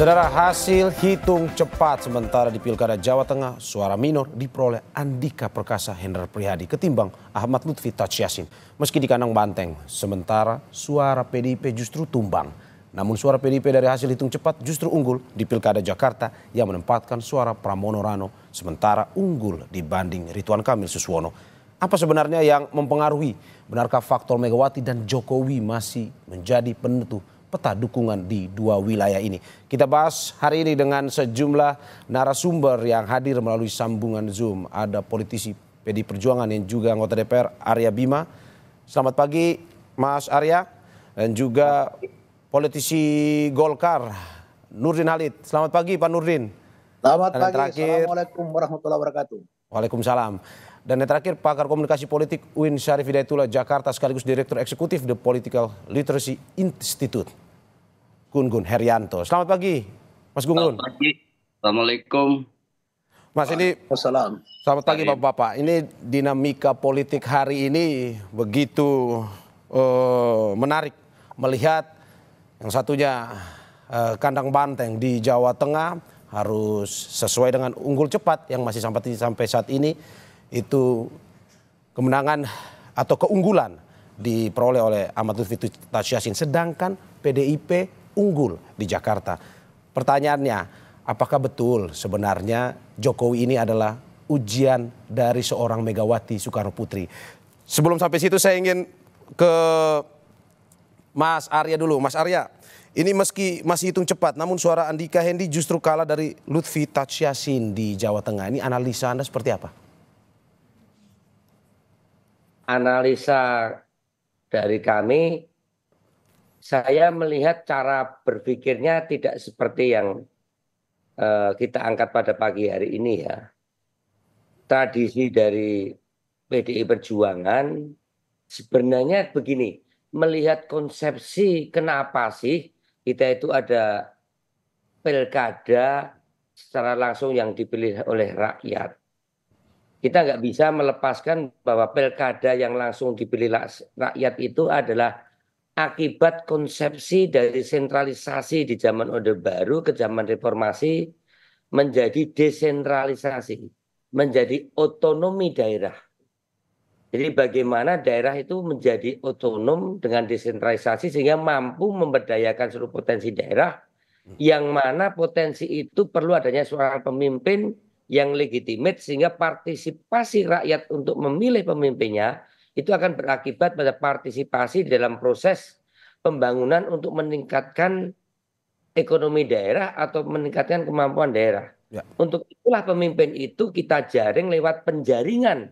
Saudara, hasil hitung cepat sementara di Pilkada Jawa Tengah, suara minor diperoleh Andika Perkasa Hendrar Prihadi ketimbang Ahmad Lutfi Taj Yassin. Meski di kandang banteng, sementara suara PDIP justru tumbang. Namun suara PDIP dari hasil hitung cepat justru unggul di Pilkada Jakarta yang menempatkan suara Pramono Rano sementara unggul dibanding Ridwan Kamil Suswono. Apa sebenarnya yang mempengaruhi? Benarkah faktor Megawati dan Jokowi masih menjadi penentu peta dukungan di dua wilayah ini? Kita bahas hari ini dengan sejumlah narasumber yang hadir melalui sambungan Zoom. Ada politisi PD Perjuangan yang juga anggota DPR, Arya Bima. Selamat pagi Mas Arya. Dan juga politisi Golkar, Nurdin Halid. Selamat pagi Pak Nurdin. Selamat pagi, Assalamualaikum warahmatullahi wabarakatuh. Waalaikumsalam. Dan yang terakhir, pakar komunikasi politik UIN Syarif Hidayatullah Jakarta sekaligus Direktur Eksekutif The Political Literacy Institute, Gun Gun Herianto. Selamat pagi, Mas Gun Gun. Selamat pagi. Assalamualaikum. Mas, ini selamat pagi Bapak-Bapak. Ini dinamika politik hari ini begitu menarik melihat yang satunya kandang banteng di Jawa Tengah harus sesuai dengan unggul cepat yang masih sampai saat ini. Itu kemenangan atau keunggulan diperoleh oleh Ahmad Lutfi Taj Yassin, sedangkan PDIP unggul di Jakarta. Pertanyaannya, apakah betul sebenarnya Jokowi ini adalah ujian dari seorang Megawati Soekarno Putri? Sebelum sampai situ saya ingin ke Mas Arya dulu. Mas Arya, ini meski masih hitung cepat, namun suara Andika Hendi justru kalah dari Lutfi Taj Yassin di Jawa Tengah. Ini analisa Anda seperti apa? Analisa dari kami, saya melihat cara berpikirnya tidak seperti yang kita angkat pada pagi hari ini ya. Tradisi dari PDI Perjuangan sebenarnya begini, melihat konsepsi kenapa sih kita itu ada pilkada secara langsung yang dipilih oleh rakyat. Kita nggak bisa melepaskan bahwa pilkada yang langsung dipilih rakyat itu adalah akibat konsepsi dari sentralisasi di zaman Orde Baru ke zaman Reformasi menjadi desentralisasi, menjadi otonomi daerah. Jadi bagaimana daerah itu menjadi otonom dengan desentralisasi sehingga mampu memberdayakan seluruh potensi daerah, yang mana potensi itu perlu adanya seorang pemimpin yang legitimate sehingga partisipasi rakyat untuk memilih pemimpinnya itu akan berakibat pada partisipasi di dalam proses pembangunan untuk meningkatkan ekonomi daerah atau meningkatkan kemampuan daerah. Ya. Untuk itulah pemimpin itu kita jaring lewat penjaringan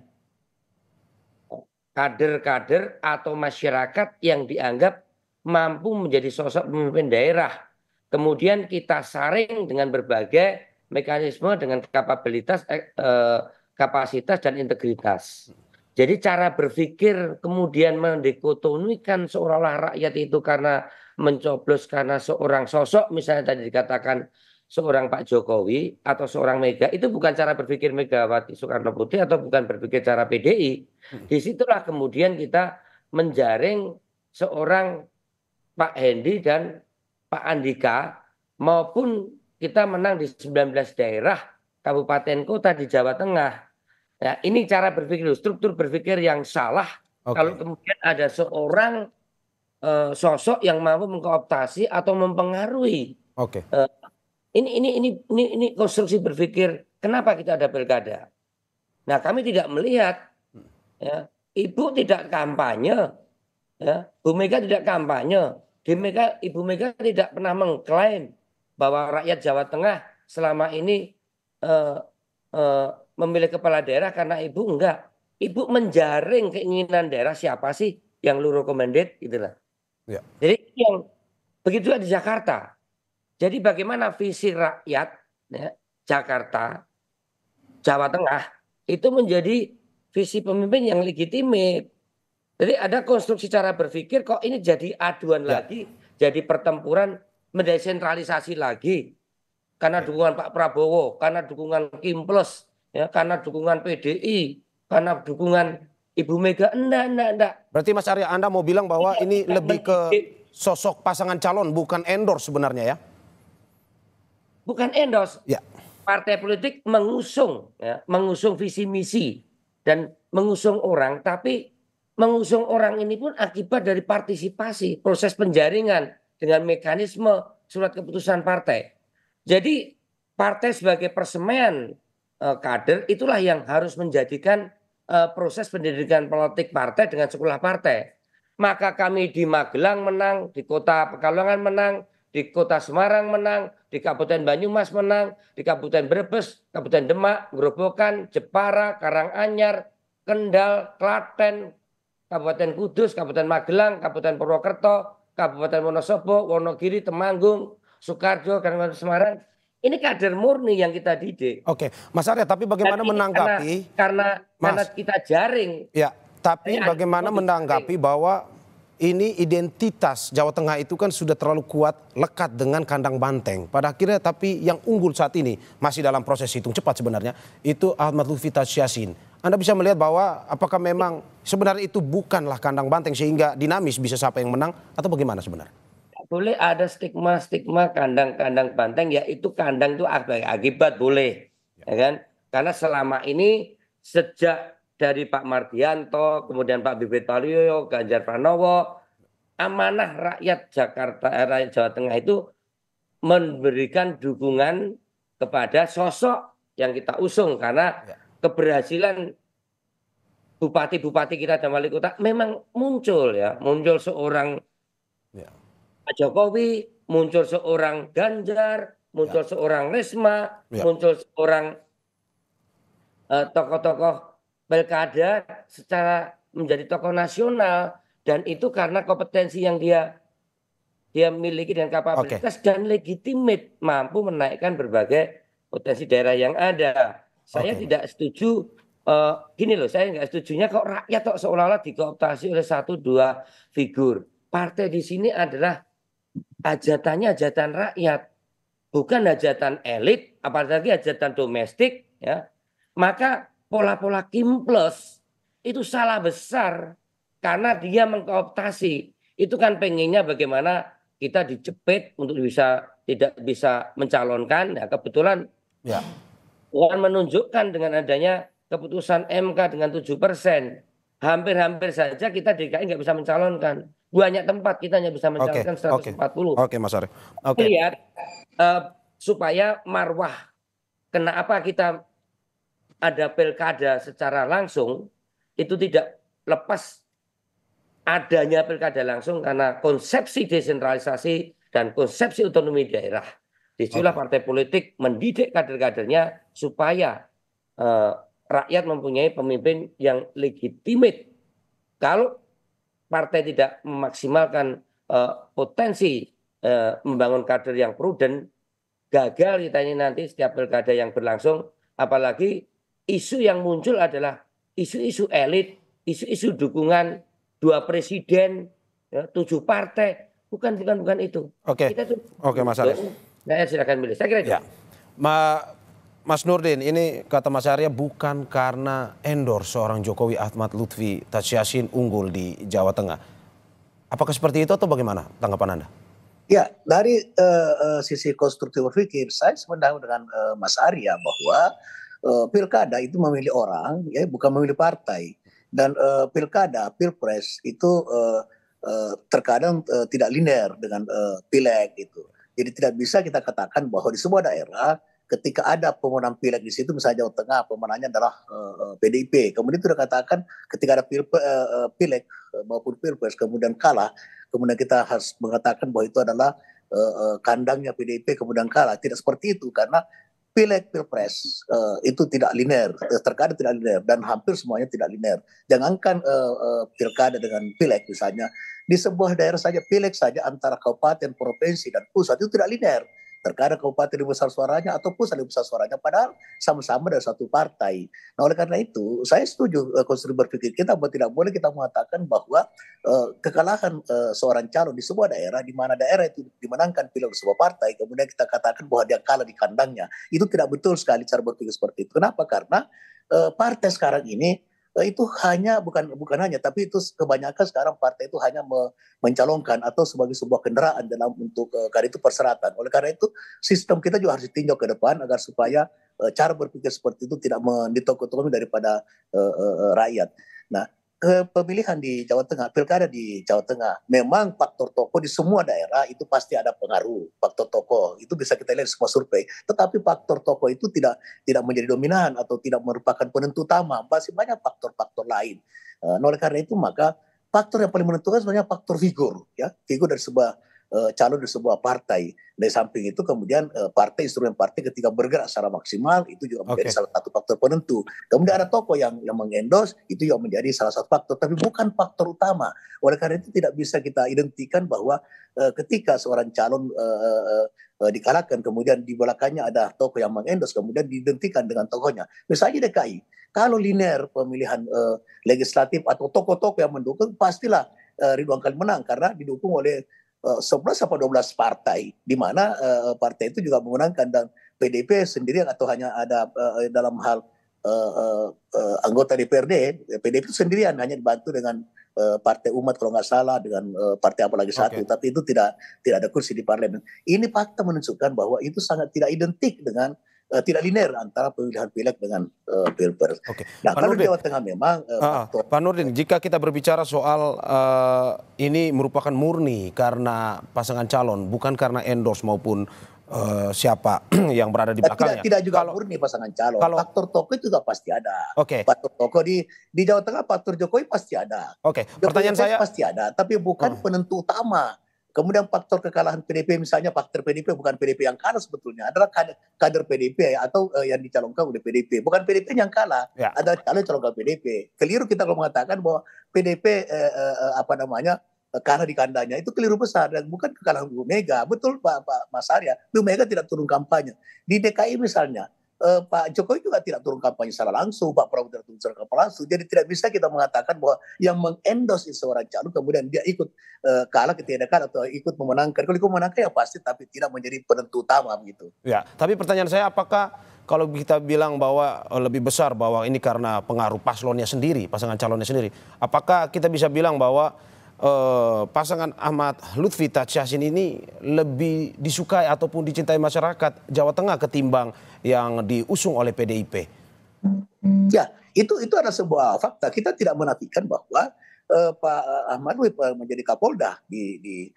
kader-kader atau masyarakat yang dianggap mampu menjadi sosok pemimpin daerah. Kemudian kita saring dengan berbagai mekanisme dengan kapabilitas, kapasitas dan integritas. Jadi cara berpikir kemudian mendikotomikan seolah-olah rakyat itu karena mencoblos karena seorang sosok, misalnya tadi dikatakan seorang Pak Jokowi atau seorang Mega, itu bukan cara berpikir Megawati Soekarno Putri atau bukan berpikir cara PDI. Disitulah kemudian kita menjaring seorang Pak Hendi dan Pak Andika maupun kita menang di 19 daerah kabupaten kota di Jawa Tengah. Nah, ini cara berpikir, struktur berpikir yang salah. Kalau kemudian ada seorang sosok yang mampu mengkooptasi atau mempengaruhi. Ini konstruksi berpikir kenapa kita ada pilkada. Nah, kami tidak melihat ya, Ibu tidak kampanye, ya, Bu Mega tidak kampanye. Ibu Mega tidak pernah mengklaim bahwa rakyat Jawa Tengah selama ini memilih kepala daerah karena Ibu enggak. Ibu menjaring keinginan daerah siapa sih yang lu recommended gitulah. Ya. Jadi yang begitu di Jakarta. Jadi bagaimana visi rakyat ya, Jakarta, Jawa Tengah itu menjadi visi pemimpin yang legitimate. Jadi ada konstruksi cara berpikir kok ini jadi aduan lagi, jadi pertempuran mendesentralisasi lagi karena dukungan Pak Prabowo, karena dukungan Kim Plus, ya, karena dukungan PDI, karena dukungan Ibu Mega. Enggak. Berarti Mas Arya, Anda mau bilang bahwa ini lebih ke sosok pasangan calon bukan endorse sebenarnya ya? bukan endorse. Ya. Partai politik mengusung, ya, mengusung visi misi dan mengusung orang, tapi mengusung orang ini pun akibat dari partisipasi, proses penjaringan dengan mekanisme surat keputusan partai. Jadi partai sebagai persemaian kader itulah yang harus menjadikan proses pendidikan politik partai dengan sekolah partai. Maka kami di Magelang menang, di kota Pekalongan menang, di kota Semarang menang, di Kabupaten Banyumas menang, di Kabupaten Brebes, Kabupaten Demak, Grobogan, Jepara, Karanganyar, Kendal, Klaten, Kabupaten Kudus, Kabupaten Magelang, Kabupaten Purwokerto, Kabupaten Wonosobo, Wonogiri, Temanggung, Sukoharjo, Kabupaten Semarang. Ini kader murni yang kita didik. Oke, Mas Arya, tapi bagaimana menanggapi? Karena kita jaring. Ya, tapi bagaimana menanggapi bahwa ini identitas Jawa Tengah itu kan sudah terlalu kuat lekat dengan kandang banteng. Pada akhirnya tapi yang unggul saat ini masih dalam proses hitung cepat sebenarnya itu Ahmad Lutfi Tadsyasin. Anda bisa melihat bahwa apakah memang sebenarnya itu bukanlah kandang banteng sehingga dinamis bisa siapa yang menang atau bagaimana sebenarnya? Boleh ada stigma-stigma kandang-kandang banteng, ya itu kandang itu akibat boleh, ya kan? Karena selama ini sejak dari Pak Mardianto, kemudian Pak Bibit Waluyo, Ganjar Pranowo, amanah rakyat Jakarta, rakyat Jawa Tengah itu memberikan dukungan kepada sosok yang kita usung karena keberhasilan bupati-bupati kita dan wali kota memang muncul ya, muncul seorang Pak Jokowi, muncul seorang Ganjar, muncul seorang Risma, muncul seorang tokoh-tokoh pilkada secara menjadi tokoh nasional, dan itu karena kompetensi yang dia miliki dan kapabilitas dan legitimate mampu menaikkan berbagai potensi daerah yang ada. Saya tidak setuju gini loh, saya nggak setujunya kok rakyat kok seolah-olah dikooptasi oleh 1-2 figur. Partai di sini adalah hajatannya hajatan rakyat, bukan hajatan elit, apalagi hajatan domestik, ya. Maka pola-pola Kimples itu salah besar karena dia mengkooptasi. Itu kan pengennya bagaimana kita dijepit untuk tidak bisa mencalonkan. Ya, kebetulan Tuhan menunjukkan dengan adanya keputusan MK dengan 7%. Hampir-hampir saja kita DKI nggak bisa mencalonkan. Banyak tempat kita hanya bisa mencalonkan 140. Oke, Mas Arya. Lihat supaya marwah, kenapa kita ada pilkada secara langsung, itu tidak lepas adanya pilkada langsung karena konsepsi desentralisasi dan konsepsi otonomi daerah. Disitulah partai politik mendidik kader-kadernya supaya rakyat mempunyai pemimpin yang legitimate. Kalau partai tidak memaksimalkan potensi membangun kader yang prudent, gagal kita ini nanti setiap pilkada yang berlangsung. Apalagi isu yang muncul adalah isu-isu elit, isu-isu dukungan 2 presiden, 7 partai, bukan itu. Oke, Mas Arya. Saya silakan milih. Saya kira itu. Ya. Mas Nurdin, ini kata Mas Arya bukan karena endorse seorang Jokowi Ahmad Lutfi Tadsyasin unggul di Jawa Tengah. Apakah seperti itu atau bagaimana tanggapan Anda? Ya, dari sisi konstruktif berpikir, saya sependapat dengan Mas Arya bahwa pilkada itu memilih orang, ya bukan memilih partai. Dan pilkada, pilpres itu terkadang tidak linear dengan pileg itu. Jadi tidak bisa kita katakan bahwa di sebuah daerah ketika ada pemenang pileg di situ, misalnya Jawa Tengah pemenangnya adalah PDIP, kemudian itu dikatakan ketika ada pileg maupun pilpres kemudian kalah, kemudian kita harus mengatakan bahwa itu adalah kandangnya PDIP kemudian kalah. Tidak seperti itu karena pileg pilpres itu tidak linear, terkadang tidak linear dan hampir semuanya tidak linear. Jangankan pilkada dengan pileg misalnya, di sebuah daerah saja pileg saja antara kabupaten, provinsi dan pusat itu tidak linear. Terkadang kabupaten lebih besar suaranya atau pusat lebih besar suaranya, padahal sama-sama dari satu partai. Nah oleh karena itu saya setuju konstruksi berpikir kita bahwa tidak boleh kita mengatakan bahwa kekalahan seorang calon di sebuah daerah, di mana daerah itu dimenangkan pileg sebuah partai, kemudian kita katakan bahwa dia kalah di kandangnya. Itu tidak betul sekali cara berpikir seperti itu. Kenapa? Karena partai sekarang ini itu hanya bukan hanya, tapi itu kebanyakan sekarang partai itu hanya mencalonkan atau sebagai sebuah kendaraan dalam untuk karena itu persyaratan. Oleh karena itu sistem kita juga harus ditinjau ke depan agar supaya cara berpikir seperti itu tidak menditok-tokomi daripada rakyat. Nah, pemilihan di Jawa Tengah, pilkada di Jawa Tengah, memang faktor tokoh di semua daerah itu pasti ada pengaruh. Faktor tokoh itu bisa kita lihat di semua survei. Tetapi faktor tokoh itu tidak menjadi dominan atau tidak merupakan penentu utama. Masih banyak faktor-faktor lain. Oleh karena itu maka faktor yang paling menentukan sebenarnya faktor figur, ya, figur dari sebuah calon dari sebuah partai. Dari samping itu kemudian instrumen partai ketika bergerak secara maksimal itu juga menjadi salah satu faktor penentu. Kemudian ada tokoh yang mengendorse itu juga menjadi salah satu faktor, tapi bukan faktor utama. Oleh karena itu tidak bisa kita identikan bahwa ketika seorang calon dikalahkan kemudian di belakangnya ada tokoh yang mengendorse kemudian diidentikan dengan tokohnya. Misalnya DKI, kalau linear pemilihan legislatif atau tokoh-tokoh yang mendukung pastilah Ridwan Kamil menang karena didukung oleh 11 atau 12 partai, di mana partai itu juga memenangkan dan PDIP sendirian atau hanya ada dalam hal anggota DPRD, PDIP itu sendirian hanya dibantu dengan Partai Umat kalau nggak salah dengan partai apalagi satu, tapi itu tidak ada kursi di parlemen. Ini fakta menunjukkan bahwa itu sangat tidak identik dengan tidak linear antara pemilihan pileg dengan pilpres. Nah, kalau di Jawa Tengah memang Pak Nurdin, jika kita berbicara soal ini merupakan murni karena pasangan calon, bukan karena endorse maupun siapa yang berada di belakangnya. Tidak juga murni pasangan calon. Faktor tokoh itu juga pasti ada. Faktor tokoh di Jawa Tengah, faktor Jokowi pasti ada. Pertanyaan saya pasti ada, tapi bukan penentu utama. Kemudian faktor kekalahan PDIP misalnya, faktor PDIP bukan PDIP yang kalah sebetulnya, adalah kader PDIP atau yang dicalonkan oleh PDIP. Bukan PDIP yang kalah, ada calon calonkan PDIP. Keliru kita kalau mengatakan bahwa PDIP kalah di kandangnya, itu keliru besar dan bukan kekalahan Bu Mega. Betul Pak Mas Arya, Bu Mega tidak turun kampanye. Di DKI misalnya, Pak Jokowi juga tidak turun kampanye secara langsung, Pak Prabowo tidak turun secara kampanye langsung. Jadi tidak bisa kita mengatakan bahwa yang mengendorse seorang calon kemudian dia ikut kalah ketika dekat atau ikut memenangkan. Kalau ikut memenangkan ya pasti, tapi tidak menjadi penentu utama begitu. Ya, tapi pertanyaan saya apakah kalau kita bilang bahwa lebih besar bahwa ini karena pengaruh paslonnya sendiri, pasangan calonnya sendiri, apakah kita bisa bilang bahwa pasangan Ahmad Lutfi Taj Yassin ini lebih disukai ataupun dicintai masyarakat Jawa Tengah ketimbang yang diusung oleh PDIP? Ya, itu adalah sebuah fakta. Kita tidak menafikan bahwa Pak Ahmad Lutfi menjadi Kapolda di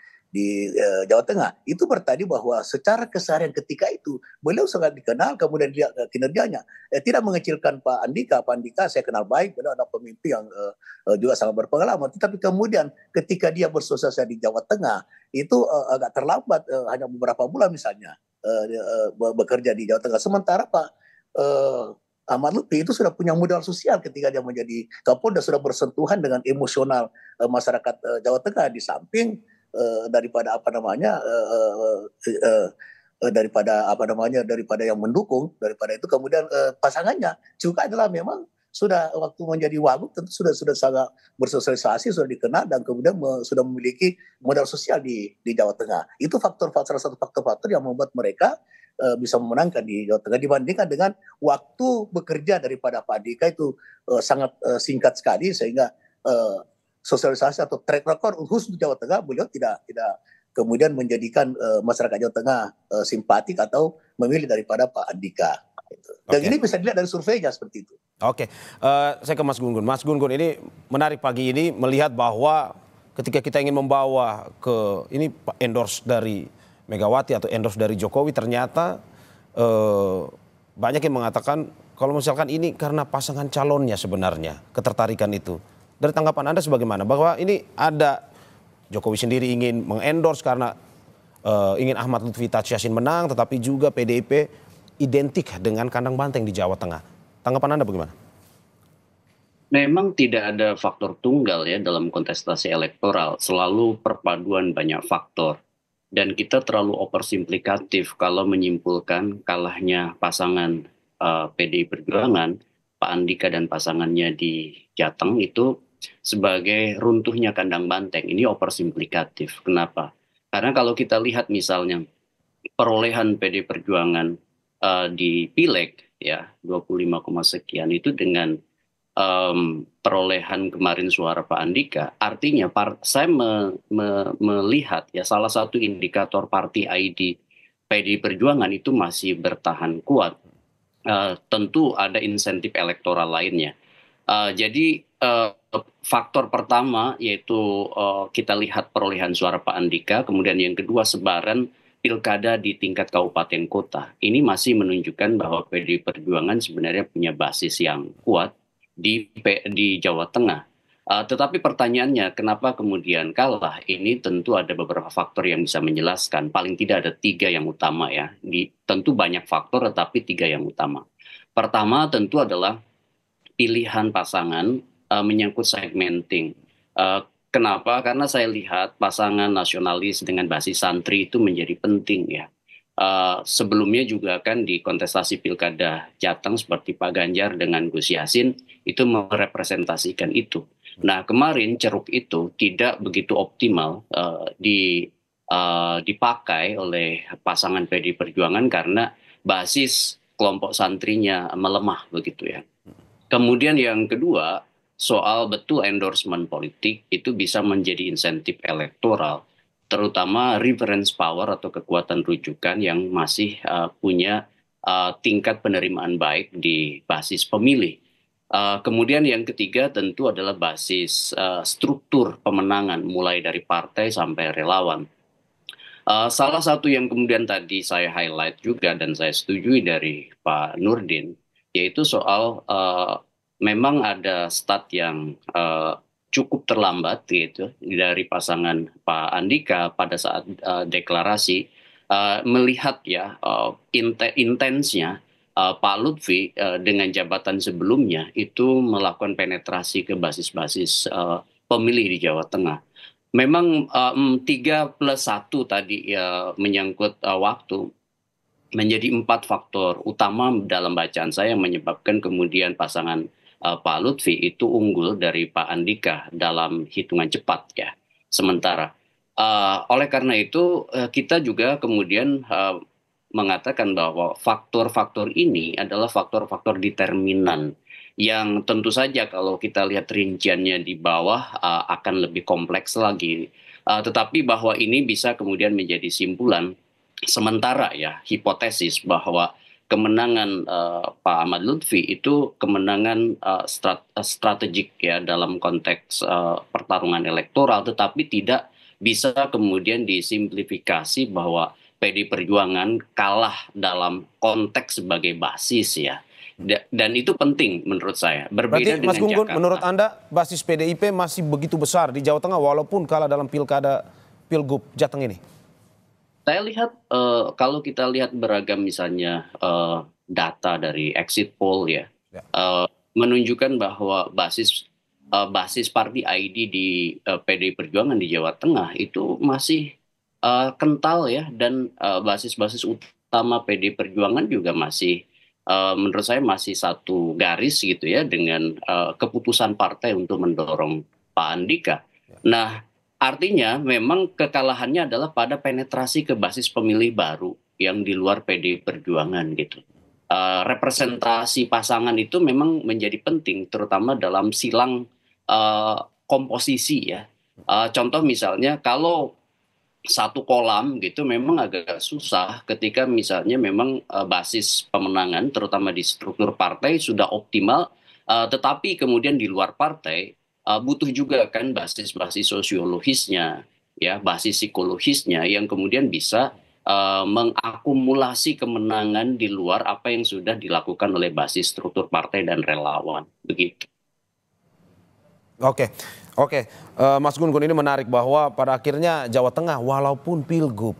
Jawa Tengah itu bertadi bahwa secara keseharian ketika itu beliau sangat dikenal, kemudian dia kinerjanya tidak mengecilkan Pak Andika saya kenal baik, beliau adalah pemimpin yang juga sangat berpengalaman, tetapi kemudian ketika dia bersosialisasi di Jawa Tengah itu agak terlambat, hanya beberapa bulan misalnya bekerja di Jawa Tengah, sementara Pak Ahmad Lutfi itu sudah punya modal sosial ketika dia menjadi Kapolda, sudah bersentuhan dengan emosional masyarakat Jawa Tengah, di samping daripada yang mendukung, daripada itu kemudian pasangannya juga adalah memang sudah waktu menjadi wagub tentu sudah sangat bersosialisasi, sudah dikenal dan kemudian sudah memiliki modal sosial di Jawa Tengah. Itu salah satu faktor yang membuat mereka bisa memenangkan di Jawa Tengah dibandingkan dengan waktu bekerja daripada Pak Andika itu sangat singkat sekali, sehingga sosialisasi atau track record khusus di Jawa Tengah beliau tidak kemudian menjadikan masyarakat Jawa Tengah simpatik atau memilih daripada Pak Andika. Dan ini bisa dilihat dari surveinya seperti itu. Saya ke Mas Gun-Gun. Mas Gun-Gun, ini menarik pagi ini melihat bahwa ketika kita ingin membawa ke ini endorse dari Megawati atau endorse dari Jokowi, ternyata banyak yang mengatakan kalau misalkan ini karena pasangan calonnya sebenarnya ketertarikan itu. Dari tanggapan Anda sebagaimana? Bahwa ini ada Jokowi sendiri ingin mengendorse karena ingin Ahmad Lutfi Taj Yassin menang, tetapi juga PDIP identik dengan kandang banteng di Jawa Tengah. Tanggapan Anda bagaimana? Memang tidak ada faktor tunggal ya dalam kontestasi elektoral. Selalu perpaduan banyak faktor. Dan kita terlalu oversimplikatif kalau menyimpulkan kalahnya pasangan PDI Perjuangan, Pak Andika dan pasangannya di Jateng itu sebagai runtuhnya kandang banteng. Ini oversimplikatif. Kenapa? Karena kalau kita lihat misalnya perolehan PDI Perjuangan di Pileg ya 25, sekian itu dengan perolehan kemarin suara Pak Andika, artinya saya melihat ya salah satu indikator party ID PDI Perjuangan itu masih bertahan kuat. Tentu ada insentif elektoral lainnya. Jadi faktor pertama yaitu kita lihat perolehan suara Pak Andika, kemudian yang kedua sebaran pilkada di tingkat kabupaten kota. Ini masih menunjukkan bahwa PDI Perjuangan sebenarnya punya basis yang kuat di Jawa Tengah. Tetapi pertanyaannya, kenapa kemudian kalah? Ini tentu ada beberapa faktor yang bisa menjelaskan. Paling tidak ada 3 yang utama ya. Tentu banyak faktor, tetapi 3 yang utama. Pertama tentu adalah pilihan pasangan menyangkut segmenting. Kenapa? Karena saya lihat pasangan nasionalis dengan basis santri itu menjadi penting ya. Sebelumnya juga kan di kontestasi pilkada Jateng seperti Pak Ganjar dengan Gus Yassin itu merepresentasikan itu. Nah kemarin ceruk itu tidak begitu optimal dipakai oleh pasangan PDI Perjuangan karena basis kelompok santrinya melemah begitu ya. Kemudian yang kedua soal betul endorsement politik itu bisa menjadi insentif elektoral, terutama reference power atau kekuatan rujukan yang masih punya tingkat penerimaan baik di basis pemilih. Kemudian yang ketiga tentu adalah basis struktur pemenangan mulai dari partai sampai relawan. Salah satu yang kemudian tadi saya highlight juga dan saya setujui dari Pak Nurdin, yaitu soal memang ada stat yang cukup terlambat gitu dari pasangan Pak Andika pada saat deklarasi, melihat ya intensnya Pak Lutfi dengan jabatan sebelumnya itu melakukan penetrasi ke basis-basis pemilih di Jawa Tengah. Memang 3+1 tadi ya menyangkut waktu menjadi 4 faktor utama dalam bacaan saya yang menyebabkan kemudian pasangan Pak Lutfi itu unggul dari Pak Andika dalam hitungan cepat ya. Sementara oleh karena itu kita juga kemudian mengatakan bahwa faktor-faktor ini adalah faktor-faktor determinan yang tentu saja kalau kita lihat rinciannya di bawah akan lebih kompleks lagi. Tetapi bahwa ini bisa kemudian menjadi simpulan sementara ya, hipotesis bahwa kemenangan Pak Ahmad Lutfi itu kemenangan strategik ya dalam konteks pertarungan elektoral, tetapi tidak bisa kemudian disimplifikasi bahwa PDI Perjuangan kalah dalam konteks sebagai basis ya. Dan itu penting menurut saya. Berbeda berarti Mas Gunggun, menurut Anda basis PDIP masih begitu besar di Jawa Tengah walaupun kalah dalam Pilgub Jateng ini? Saya lihat kalau kita lihat beragam misalnya data dari exit poll ya. Menunjukkan bahwa basis party ID di PDI Perjuangan di Jawa Tengah itu masih kental ya, dan basis-basis utama PDI Perjuangan juga masih menurut saya masih satu garis gitu ya dengan keputusan partai untuk mendorong Pak Andika. Nah, artinya memang kekalahannya adalah pada penetrasi ke basis pemilih baru yang di luar PDI Perjuangan gitu. Representasi pasangan itu memang menjadi penting terutama dalam silang komposisi ya. Contoh misalnya kalau satu kolam gitu memang agak susah ketika misalnya memang basis pemenangan terutama di struktur partai sudah optimal, tetapi kemudian di luar partai butuh juga kan basis-basis sosiologisnya ya, basis psikologisnya yang kemudian bisa mengakumulasi kemenangan di luar apa yang sudah dilakukan oleh basis struktur partai dan relawan begitu. Oke. Mas Gun-Gun, ini menarik bahwa pada akhirnya Jawa Tengah walaupun Pilgub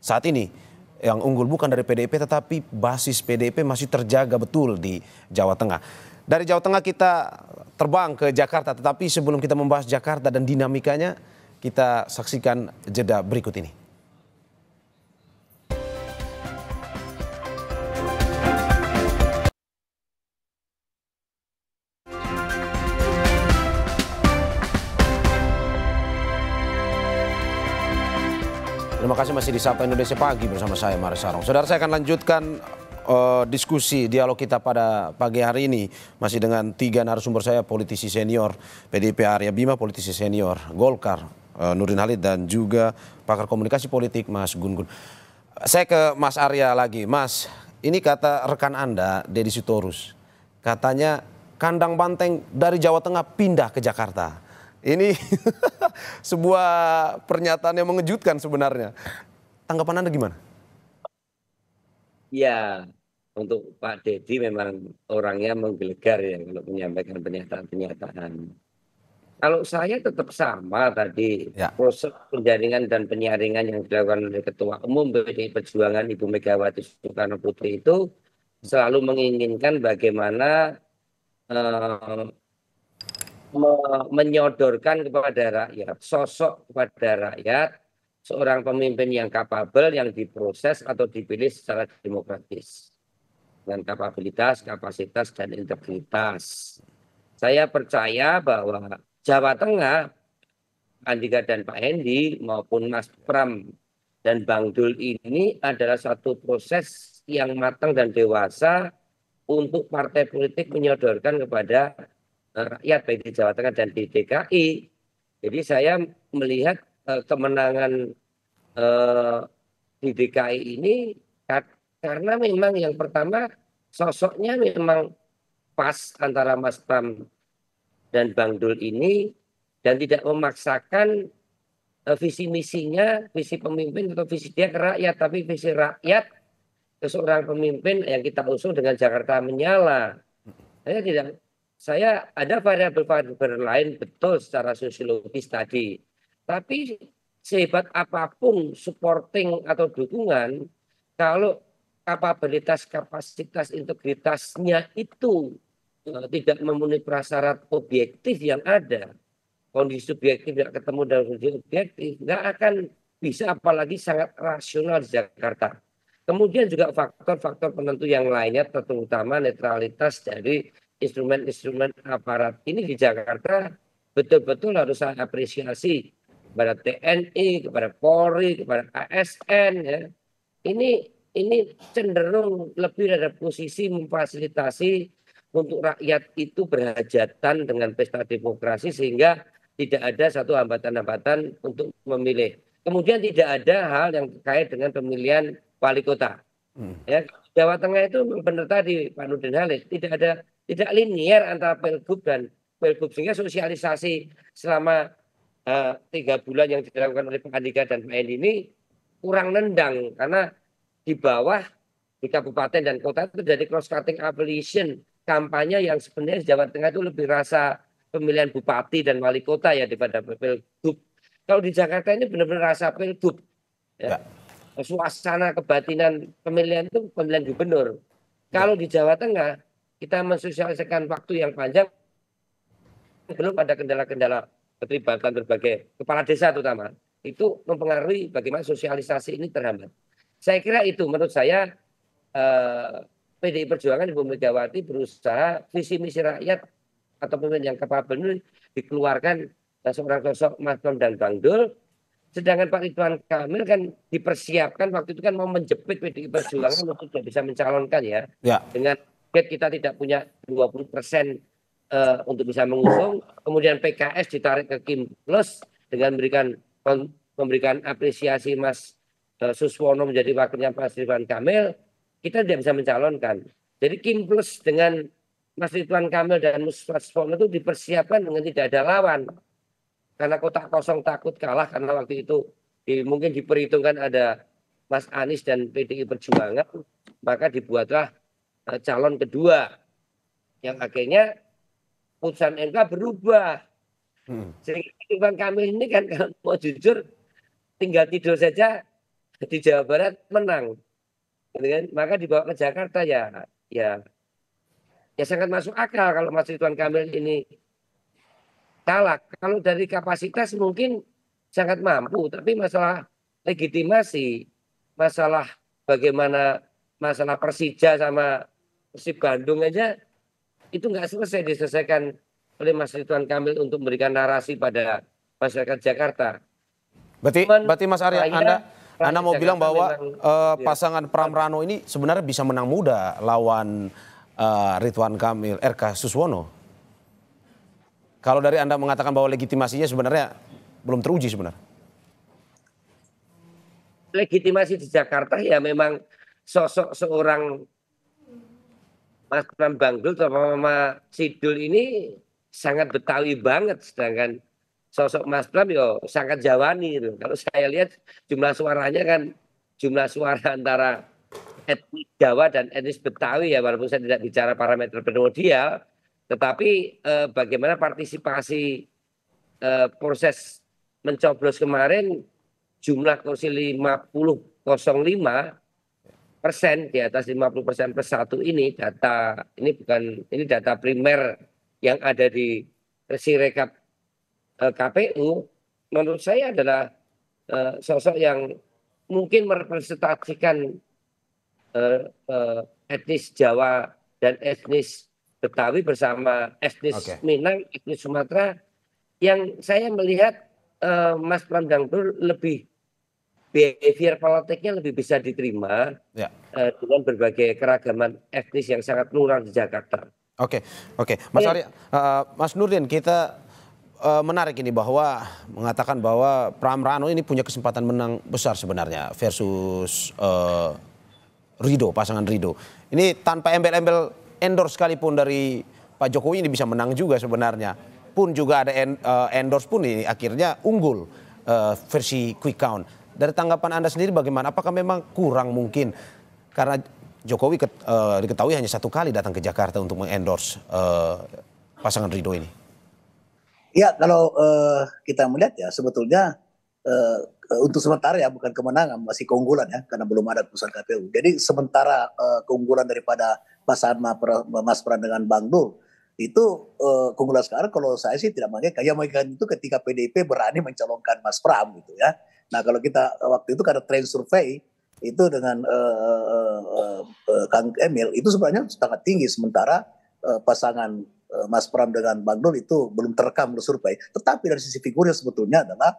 saat ini yang unggul bukan dari PDIP tetapi basis PDIP masih terjaga betul di Jawa Tengah. Dari Jawa Tengah kita terbang ke Jakarta, tetapi sebelum kita membahas Jakarta dan dinamikanya kita saksikan jeda berikut ini. Terima kasih masih di Sapa Indonesia Pagi bersama saya Maris Sarong. Saudara, saya akan lanjutkan diskusi dialog kita pada pagi hari ini masih dengan 3 narasumber saya, politisi senior PDIP Arya Bima, politisi senior Golkar Nurdin Halid, dan juga pakar komunikasi politik Mas Gun Gun. Saya ke Mas Arya lagi. Mas, ini kata rekan Anda Deddy Sitorus, katanya kandang banteng dari Jawa Tengah pindah ke Jakarta. Ini sebuah pernyataan yang mengejutkan sebenarnya. Tanggapan Anda gimana? Ya, untuk Pak Deddy memang orangnya menggelegar ya kalau menyampaikan pernyataan-pernyataan. Kalau saya tetap sama tadi, Ya. proses penjaringan dan penyaringan yang dilakukan oleh Ketua Umum PDI Perjuangan Ibu Megawati Soekarno Putri itu selalu menginginkan bagaimana menyodorkan kepada rakyat, sosok kepada rakyat, seorang pemimpin yang kapabel, yang diproses atau dipilih secara demokratis dengan kapabilitas, kapasitas, dan integritas. Saya percaya bahwa Jawa Tengah, Andika dan Pak Hendi maupun Mas Pram dan Bang Dul ini adalah satu proses yang matang dan dewasa untuk partai politik menyodorkan kepada rakyat baik di Jawa Tengah dan di DKI. Jadi saya melihat kemenangan di DKI ini karena memang yang pertama sosoknya memang pas antara Mas Pram dan Bang Dul ini, dan tidak memaksakan visi misinya, visi pemimpin atau visi dia ke rakyat, tapi visi rakyat ke seorang pemimpin yang kita usung dengan Jakarta menyala. Saya ada variabel-variabel lain betul secara sosiologis tadi, tapi sehebat apapun supporting atau dukungan, kalau kapabilitas, kapasitas, integritasnya itu tidak memenuhi prasyarat objektif yang ada, kondisi subjektif tidak ketemu dalam kondisi objektif, nggak akan bisa, apalagi sangat rasional di Jakarta. Kemudian juga faktor-faktor penentu yang lainnya, terutama netralitas dari instrumen-instrumen aparat ini di Jakarta betul-betul harus saya apresiasi kepada TNI, kepada Polri, kepada ASN. Ya. Ini cenderung lebih dari posisi memfasilitasi untuk rakyat itu berhajatan dengan pesta demokrasi sehingga tidak ada satu hambatan-hambatan untuk memilih. Kemudian tidak ada hal yang terkait dengan pemilihan wali kota. Ya, Jawa Tengah itu benar tadi Pak Nurdin Halid, tidak linear antara Pilgub dan Pilgub, sehingga sosialisasi selama 3 bulan yang dilakukan oleh Pak Andika dan Pak Endi ini kurang nendang, karena di bawah di kabupaten dan kota itu jadi cross cutting affiliation kampanye yang sebenarnya Jawa Tengah itu lebih rasa pemilihan bupati dan wali kota ya daripada Pilgub. Kalau di Jakarta ini benar-benar rasa Pilgub. Ya. Suasana kebatinan pemilihan itu pemilihan gubernur. Kalau di Jawa Tengah kita mensosialisasikan waktu yang panjang, belum ada kendala-kendala keterlibatan berbagai kepala desa terutama, itu mempengaruhi bagaimana sosialisasi ini terhambat. Saya kira itu menurut saya PDI Perjuangan Ibu Megawati berusaha visi misi rakyat atau pemimpin yang kapabel dikeluarkan seorang sosok Mas Pram dan Bang Dul. Sedangkan Pak Ridwan Kamil kan dipersiapkan waktu itu kan mau menjepit PDI Perjuangan untuk tidak bisa mencalonkan ya. Dengan kita tidak punya 20% untuk bisa mengusung. Kemudian PKS ditarik ke Kim Plus dengan memberikan apresiasi Mas Suswono menjadi wakilnya Pak Ridwan Kamil. Kita tidak bisa mencalonkan. Jadi Kim Plus dengan Mas Ridwan Kamil dan Mas Suswono itu dipersiapkan dengan tidak ada lawan. Karena kotak kosong takut kalah, karena waktu itu mungkin diperhitungkan ada Mas Anies dan PDI Perjuangan, maka dibuatlah calon kedua yang akhirnya putusan MK berubah. Sehingga Ridwan Kamil ini kan kalau mau jujur tinggal tidur saja di Jawa Barat menang, maka dibawa ke Jakarta ya sangat masuk akal kalau Mas Ridwan Kamil ini kalah. Kalau dari kapasitas mungkin sangat mampu, tapi masalah legitimasi, masalah bagaimana masalah Persija sama Persib Bandung aja itu nggak selesai diselesaikan oleh Mas Ridwan Kamil untuk memberikan narasi pada masyarakat Jakarta. Berarti Mas Arya, Anda Anda mau bilang bahwa memang, pasangan Pram Rano ini sebenarnya bisa menang muda lawan Ridwan Kamil, RK Suswono. Kalau dari Anda mengatakan bahwa legitimasinya sebenarnya belum teruji sebenarnya. legitimasi di Jakarta ya memang sosok seorang Mas Pram Bangdul atau Mama Sidul ini sangat Betawi banget, sedangkan sosok Mas Pram ya sangat Jawani gitu. Kalau saya lihat jumlah suaranya kan jumlah suara antara etnis Jawa dan etnis Betawi ya, walaupun saya tidak bicara parameter primordial, tetapi bagaimana partisipasi proses mencoblos kemarin jumlah kursi 50,05%, di atas 50% plus 1 ini data ini data primer yang ada di Sirekap KPU, menurut saya adalah sosok yang mungkin merepresentasikan etnis Jawa dan etnis Betawi bersama etnis Minang, etnis Sumatera, yang saya melihat Mas Pram Bangdul lebih behavior politiknya lebih bisa diterima dengan berbagai keragaman etnis yang sangat plural di Jakarta. Oke, Mas Arya, Mas Nurdin, kita menarik ini bahwa mengatakan bahwa Pram Rano ini punya kesempatan menang besar sebenarnya versus Ridho, pasangan Ridho. Ini tanpa embel-embel endorse sekalipun dari Pak Jokowi ini bisa menang juga sebenarnya. Pun juga ada endorse pun ini akhirnya unggul versi quick count. Dari tanggapan Anda sendiri bagaimana? Apakah memang kurang mungkin karena Jokowi diketahui hanya 1 kali datang ke Jakarta untuk mengendorse pasangan Ridho ini? Ya, kalau kita melihat ya sebetulnya untuk sementara ya bukan kemenangan, masih keunggulan ya karena belum ada keputusan KPU. Jadi sementara keunggulan daripada pasangan Mas Pram dengan Bang Dul itu keunggulan sekarang kalau saya sih tidak mengingat. Yang mengingat itu ketika PDIP berani mencalonkan Mas Pram gitu ya. Nah kalau kita waktu itu karena trend survei itu dengan Kang Emil itu sebenarnya sangat tinggi, sementara pasangan Mas Pram dengan Bang Dul itu belum terekam survei. Tetapi dari sisi figurnya sebetulnya adalah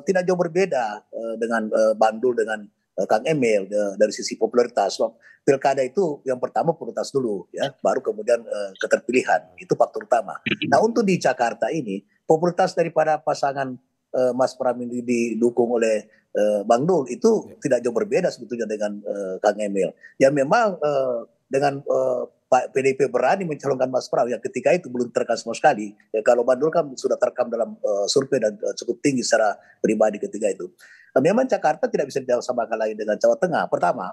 tidak jauh berbeda dengan Bang Dul dengan Kang Emil dari sisi popularitas. Pilkada itu yang pertama popularitas dulu ya, baru kemudian keterpilihan. Itu faktor utama. Nah untuk di Jakarta ini popularitas daripada pasangan Mas Pram ini didukung oleh Bang Dul itu tidak jauh berbeda sebetulnya dengan Kang Emil. Ya memang dengan Pak PDIP berani mencalonkan Mas Pram yang ketika itu belum terekam sama sekali. Ya, kalau Bang Dul kan sudah terekam dalam survei dan cukup tinggi secara pribadi ketika itu. Memang Jakarta tidak bisa disamakan lagi dengan Jawa Tengah. Pertama,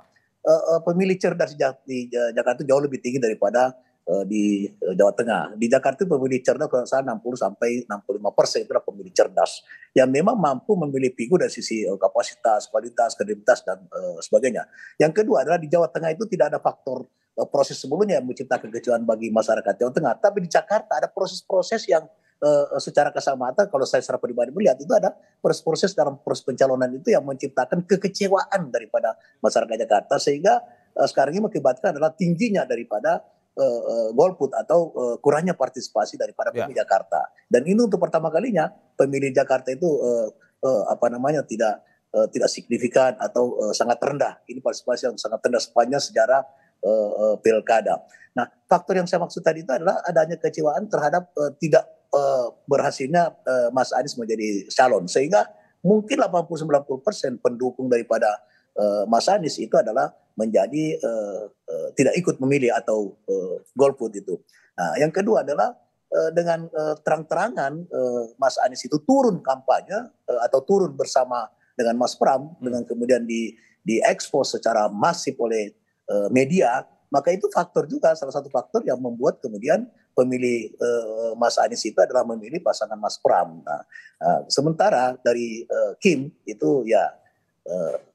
pemilih cerdas di Jakarta jauh lebih tinggi daripada di Jawa Tengah. Di Jakarta pemilih cerdas kalau saya 60-65% itu adalah pemilih cerdas yang memang mampu memilih figur dari sisi kapasitas, kualitas, kredibilitas dan sebagainya. Yang kedua adalah di Jawa Tengah itu tidak ada faktor proses sebelumnya yang menciptakan kekecewaan bagi masyarakat Jawa Tengah. Tapi di Jakarta ada proses-proses yang secara kesamatan kalau saya secara pribadi melihat itu ada proses-proses dalam proses pencalonan itu yang menciptakan kekecewaan daripada masyarakat Jakarta sehingga sekarang ini mengakibatkan adalah tingginya daripada golput atau kurangnya partisipasi daripada pemilih Jakarta. Dan ini untuk pertama kalinya pemilih Jakarta itu tidak signifikan atau sangat rendah. Ini partisipasi yang sangat rendah sepanjang sejarah pilkada. Nah, faktor yang saya maksud tadi itu adalah adanya kecewaan terhadap tidak berhasilnya Mas Anies menjadi calon, sehingga mungkin 80-90% pendukung daripada Mas Anies itu adalah menjadi tidak ikut memilih atau golput itu. Nah, yang kedua adalah dengan terang-terangan Mas Anies itu turun kampanye atau turun bersama dengan Mas Pram dengan kemudian diekspos secara masif oleh media, maka itu faktor juga salah satu faktor yang membuat kemudian pemilih Mas Anies itu adalah memilih pasangan Mas Pram. Nah, sementara dari Kim itu ya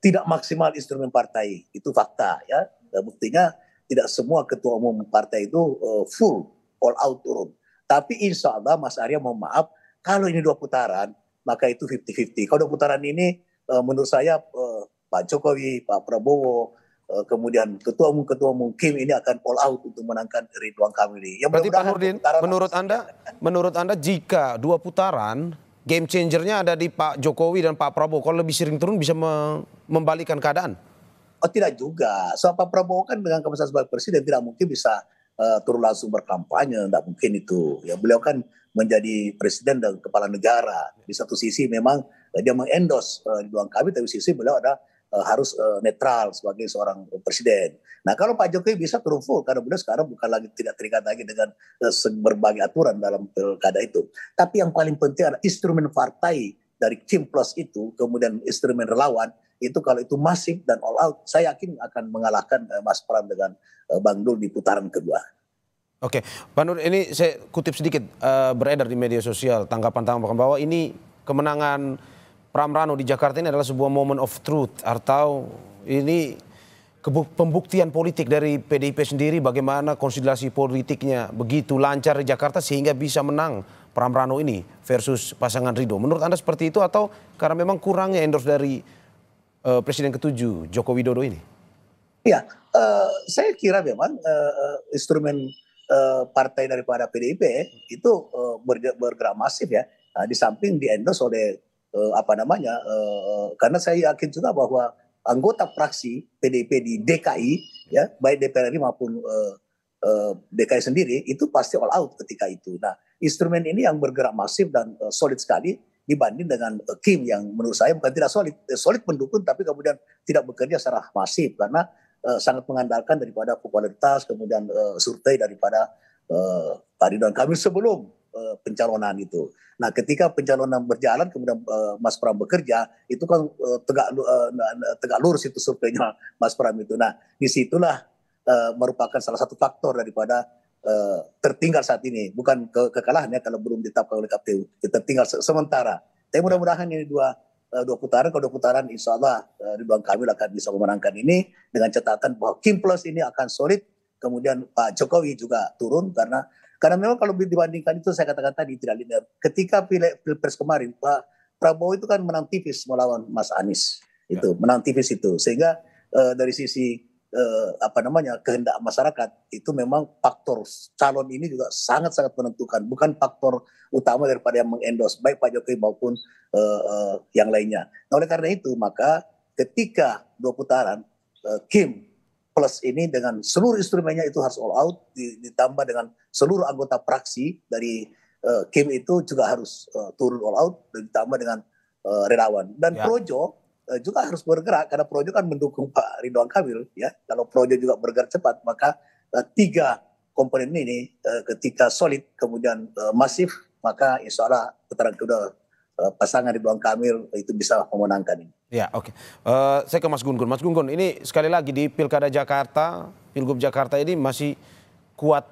tidak maksimal instrumen partai, itu fakta ya. Buktinya tidak semua ketua umum partai itu full all out turun. Tapi insya Allah Mas Arya mohon maaf kalau ini 2 putaran maka itu 50-50. Kalau 2 putaran ini menurut saya Pak Jokowi, Pak Prabowo, kemudian ketua umum Kim ini akan all out untuk menangkan Ridwan Kamil. Berarti Pak Nurdin, menurut Anda jika 2 putaran game changernya ada di Pak Jokowi dan Pak Prabowo. Kalau lebih sering turun bisa membalikan keadaan. Oh tidak juga. So Pak Prabowo kan dengan kapasitas sebagai presiden tidak mungkin bisa turun langsung berkampanye, tidak mungkin itu. Ya beliau kan menjadi presiden dan kepala negara. Di satu sisi memang dia mengendorse Ridwan Kamil, tapi di sisi beliau ada harus netral sebagai seorang presiden. Nah kalau Pak Jokowi bisa turun full karena beliau sekarang bukan lagi tidak terikat lagi dengan berbagai aturan dalam pilkada itu. Tapi yang paling penting adalah instrumen partai dari Kim Plus itu, kemudian instrumen relawan itu kalau itu masif dan all out, saya yakin akan mengalahkan Mas Pram dengan Bang Dul di putaran kedua. Oke, Pak Nur, ini saya kutip sedikit beredar di media sosial tanggapan bahwa ini kemenangan Pram Rano di Jakarta ini adalah sebuah moment of truth atau ini pembuktian politik dari PDIP sendiri bagaimana konsolidasi politiknya begitu lancar di Jakarta sehingga bisa menang Pram Rano ini versus pasangan Ridho. Menurut Anda seperti itu atau karena memang kurangnya endorse dari Presiden ke-7 Joko Widodo ini? Ya, saya kira memang instrumen partai daripada PDIP itu bergerak masif ya, di samping di-endorse oleh karena saya yakin juga bahwa anggota fraksi PDIP di DKI ya, baik DPR RI maupun DKI sendiri itu pasti all out ketika itu. Nah, instrumen ini yang bergerak masif dan solid sekali dibanding dengan Kim yang menurut saya bukan tidak solid mendukung tapi kemudian tidak bekerja secara masif karena sangat mengandalkan daripada popularitas kemudian survei daripada Pak Ridwan Kamil sebelum pencalonan itu. Nah ketika pencalonan berjalan kemudian Mas Pram bekerja itu kan tegak lurus itu surveinya Mas Pram itu. Nah disitulah merupakan salah satu faktor daripada tertinggal saat ini, bukan kekalahannya kalau belum ditetapkan oleh KPU, tertinggal sementara. Tapi mudah-mudahan ini dua putaran, kalau 2 putaran insya Allah Ridwan Kamil akan bisa memenangkan ini dengan catatan bahwa Kim Plus ini akan solid, kemudian Pak Jokowi juga turun karena memang kalau dibandingkan itu saya katakan tadi tidak linear. Ketika Pilpres kemarin Pak Prabowo itu kan menang tipis melawan Mas Anies, itu menang tipis itu sehingga dari sisi kehendak masyarakat itu memang faktor calon ini juga sangat-sangat menentukan, bukan faktor utama daripada yang mengendorse baik Pak Jokowi maupun yang lainnya. Nah, oleh karena itu maka ketika 2 putaran Kim Plus ini dengan seluruh instrumennya itu harus all out ditambah dengan seluruh anggota fraksi dari Kim itu juga harus turun all out ditambah dengan relawan dan Projo juga harus bergerak karena Projo kan mendukung Pak Ridwan Kamil ya. Kalau Projo juga bergerak cepat maka 3 komponen ini ketika solid kemudian masif maka insya Allah putaran kedua pasangan Ridwan Kamil itu bisa memenangkan ini. Ya oke. Saya ke Mas Gun-Gun. Mas Gun-Gun ini sekali lagi di Pilkada Jakarta, Pilgub Jakarta ini masih kuat,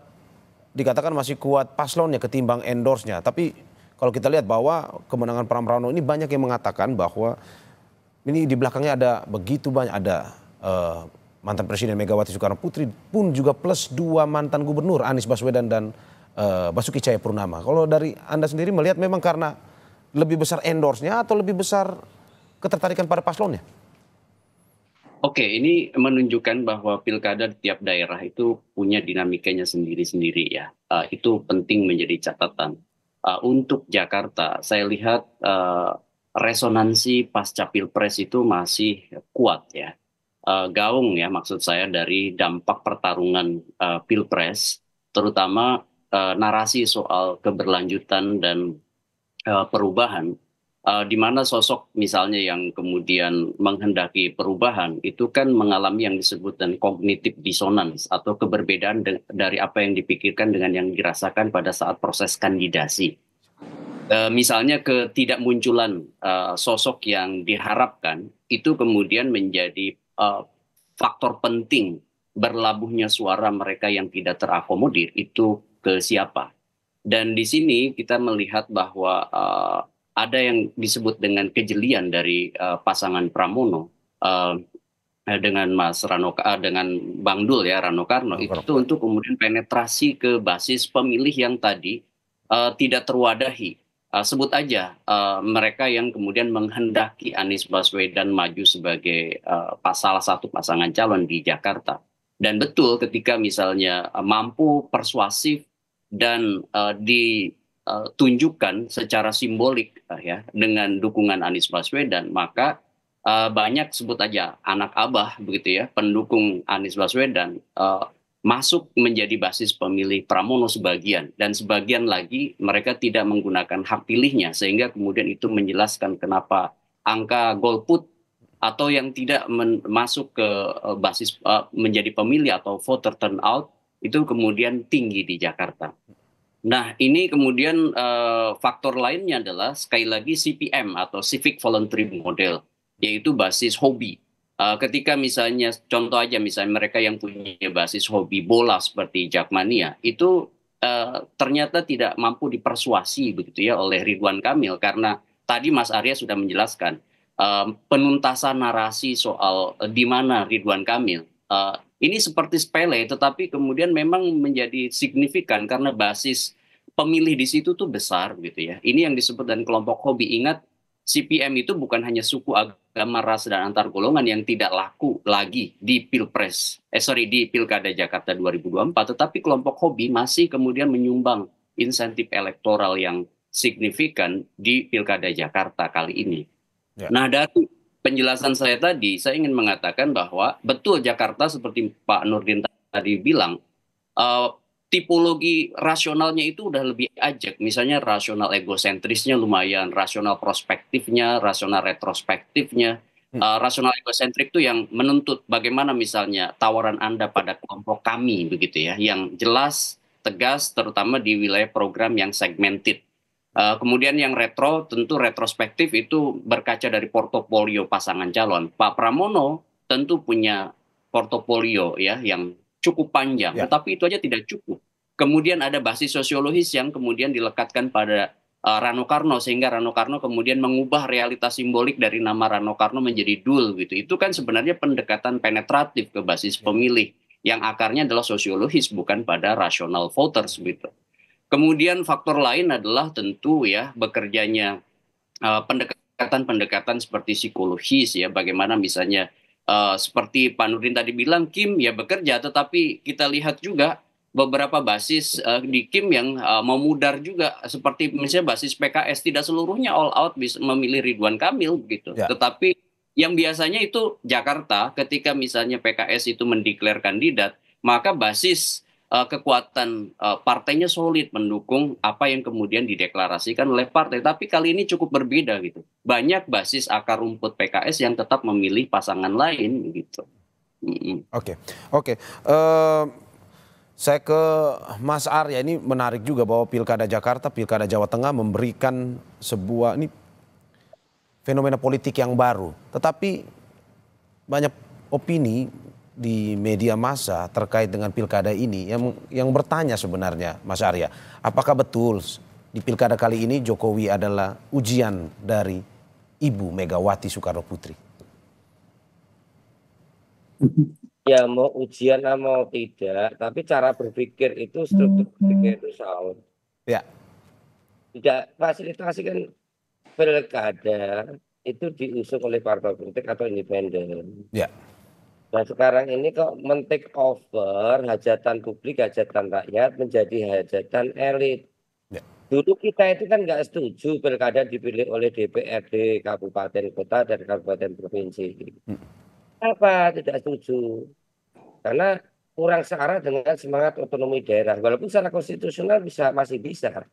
dikatakan masih kuat paslonnya ketimbang endorse-nya. Tapi kalau kita lihat bahwa kemenangan Pram Rano ini banyak yang mengatakan bahwa ini di belakangnya ada begitu banyak, ada mantan Presiden Megawati Soekarno Putri pun juga plus 2 mantan gubernur Anies Baswedan dan Basuki Cahayapurnama. Kalau dari Anda sendiri melihat memang karena lebih besar endorse-nya atau lebih besar ketertarikan pada paslonnya? Oke, ini menunjukkan bahwa pilkada di tiap daerah itu punya dinamikanya sendiri-sendiri ya. Itu penting menjadi catatan. Untuk Jakarta, saya lihat resonansi pasca Pilpres itu masih kuat ya. Gaung ya maksud saya dari dampak pertarungan Pilpres, terutama narasi soal keberlanjutan dan perubahan, di mana sosok misalnya yang kemudian menghendaki perubahan itu kan mengalami yang disebut dan cognitive dissonance atau keberbedaan dari apa yang dipikirkan dengan yang dirasakan pada saat proses kandidasi. Misalnya ketidakmunculan sosok yang diharapkan itu kemudian menjadi faktor penting berlabuhnya suara mereka yang tidak terakomodir itu ke siapa. Dan di sini kita melihat bahwa ada yang disebut dengan kejelian dari pasangan Pramono dengan Mas Rano dengan Bang Dul ya Rano Karno itu untuk kemudian penetrasi ke basis pemilih yang tadi tidak terwadahi. Sebut aja mereka yang kemudian menghendaki Anies Baswedan maju sebagai salah satu pasangan calon di Jakarta. Dan betul ketika misalnya mampu persuasif dan tunjukkan secara simbolik ya dengan dukungan Anies Baswedan, maka banyak sebut aja anak abah begitu ya, pendukung Anies Baswedan masuk menjadi basis pemilih Pramono sebagian, dan sebagian lagi mereka tidak menggunakan hak pilihnya, sehingga kemudian itu menjelaskan kenapa angka golput atau yang tidak masuk ke basis menjadi pemilih atau voter turnout itu kemudian tinggi di Jakarta. Nah, ini kemudian faktor lainnya adalah sekali lagi CPM atau Civic Voluntary Model, yaitu basis hobi. Ketika misalnya, contoh aja misalnya mereka yang punya basis hobi bola seperti Jakmania, itu ternyata tidak mampu dipersuasi begitu ya oleh Ridwan Kamil, karena tadi Mas Arya sudah menjelaskan penuntasan narasi soal di mana Ridwan Kamil. Ini seperti sepele, tetapi kemudian memang menjadi signifikan karena basis pemilih di situ tuh besar gitu ya. Ini yang disebut dan kelompok hobi. Ingat, CPM itu bukan hanya suku, agama, ras, dan antar golongan yang tidak laku lagi di di Pilkada Jakarta 2024, tetapi kelompok hobi masih kemudian menyumbang insentif elektoral yang signifikan di Pilkada Jakarta kali ini. Ya. Nah, dari penjelasan saya tadi, saya ingin mengatakan bahwa betul Jakarta seperti Pak Nurdin tadi bilang, tipologi rasionalnya itu udah lebih ajak. Misalnya rasional egosentrisnya lumayan, rasional prospektifnya, rasional retrospektifnya. Rasional egosentrik itu yang menuntut bagaimana misalnya tawaran Anda pada kelompok kami begitu ya, yang jelas, tegas, terutama di wilayah program yang segmented. Kemudian yang retro, tentu retrospektif itu berkaca dari portofolio pasangan calon. Pak Pramono tentu punya portofolio ya yang cukup panjang, tetapi itu aja tidak cukup. Kemudian ada basis sosiologis yang kemudian dilekatkan pada Rano Karno, sehingga Rano Karno kemudian mengubah realitas simbolik dari nama Rano Karno menjadi Dul gitu. Itu kan sebenarnya pendekatan penetratif ke basis pemilih yang akarnya adalah sosiologis, bukan pada rasional voters gitu. Kemudian faktor lain adalah tentu ya bekerjanya pendekatan-pendekatan seperti psikologis ya, bagaimana misalnya seperti Pak Nurdin tadi bilang, Kim ya bekerja, tetapi kita lihat juga beberapa basis di Kim yang memudar juga, seperti misalnya basis PKS tidak seluruhnya all out bisa memilih Ridwan Kamil gitu. Tetapi yang biasanya itu Jakarta, ketika misalnya PKS itu mendeklar kandidat, maka basis kekuatan partainya solid mendukung apa yang kemudian dideklarasikan oleh partai. Tapi kali ini cukup berbeda gitu. Banyak basis akar rumput PKS yang tetap memilih pasangan lain gitu. Oke. Saya ke Mas Arya, ini menarik juga bahwa Pilkada Jakarta, Pilkada Jawa Tengah memberikan sebuah ini fenomena politik yang baru. Tetapi banyak opini di media massa terkait dengan pilkada ini yang bertanya sebenarnya, Mas Arya, apakah betul di pilkada kali ini Jokowi adalah ujian dari Ibu Megawati Soekarno Putri? Ya mau ujian mau tidak, tapi cara berpikir itu struktur berpikir itu salah. Ya. Tidak fasilitasi kan pilkada itu diusung oleh partai politik atau independen. Ya. Nah sekarang ini kok men-take over hajatan publik, hajatan rakyat menjadi hajatan elit. Ya. Dulu kita itu kan nggak setuju pilkada dipilih oleh DPRD kabupaten kota dan kabupaten provinsi. Apa tidak setuju? Karena kurang searah dengan semangat otonomi daerah. Walaupun secara konstitusional masih bisa.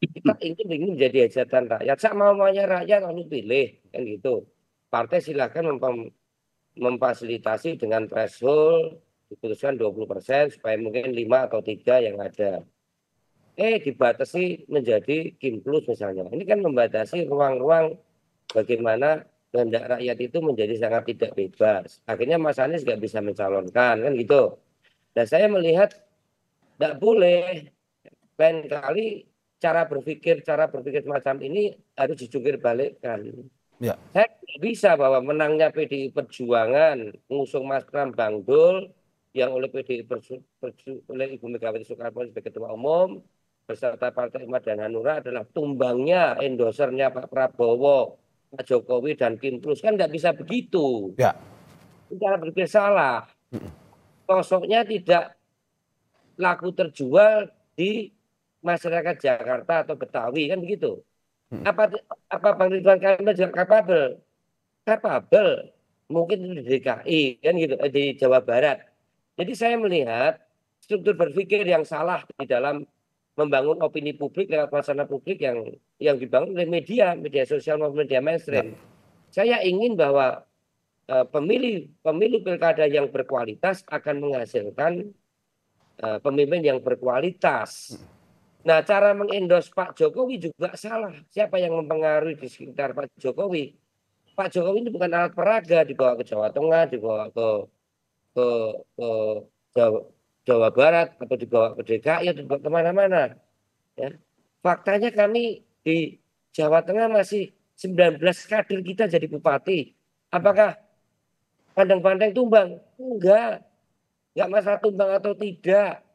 Kita ingin menjadi hajatan rakyat. Sama-maunya rakyat lalu pilih kan gitu. Partai silakan memfasilitasi dengan threshold diputuskan 20% supaya mungkin 5 atau 3 yang ada. Dibatasi menjadi Kim Plus misalnya. Ini kan membatasi ruang-ruang bagaimana kehendak rakyat itu menjadi sangat tidak bebas. Akhirnya Mas Anies nggak bisa mencalonkan kan gitu. Dan saya melihat tidak boleh, lain kali cara berpikir semacam ini harus dijungkir balikkan. Ya. Saya bisa bahwa menangnya PDI Perjuangan mengusung Mas Pram Bang Dul yang oleh PDI oleh Ibu Megawati Soekarno Putri sebagai Ketua Umum beserta Partai Umat dan Hanura adalah tumbangnya endorsernya Pak Prabowo, Pak Jokowi dan Kim Plus, kan nggak bisa begitu. Ya. Cara berpikir salah. Sosoknya tidak laku terjual di masyarakat Jakarta atau Betawi kan begitu. Apa Bang Ridwan Kamil juga kapabel? Kapabel, mungkin di DKI kan gitu, di Jawa Barat. Jadi saya melihat struktur berpikir yang salah di dalam membangun opini publik lewat wacana publik yang dibangun oleh media sosial maupun media mainstream. Saya ingin bahwa pemilu pilkada yang berkualitas akan menghasilkan pemimpin yang berkualitas. Nah, cara mengendos Pak Jokowi juga salah. Siapa yang mempengaruhi di sekitar Pak Jokowi? Pak Jokowi ini bukan alat peraga, dibawa ke Jawa Tengah, dibawa ke Jawa Barat, atau dibawa ke DKI, atau dibawa kemana-mana. Ya. Faktanya kami di Jawa Tengah masih 19 kader kita jadi bupati. Apakah pandang-pandang tumbang? Enggak masalah tumbang atau tidak.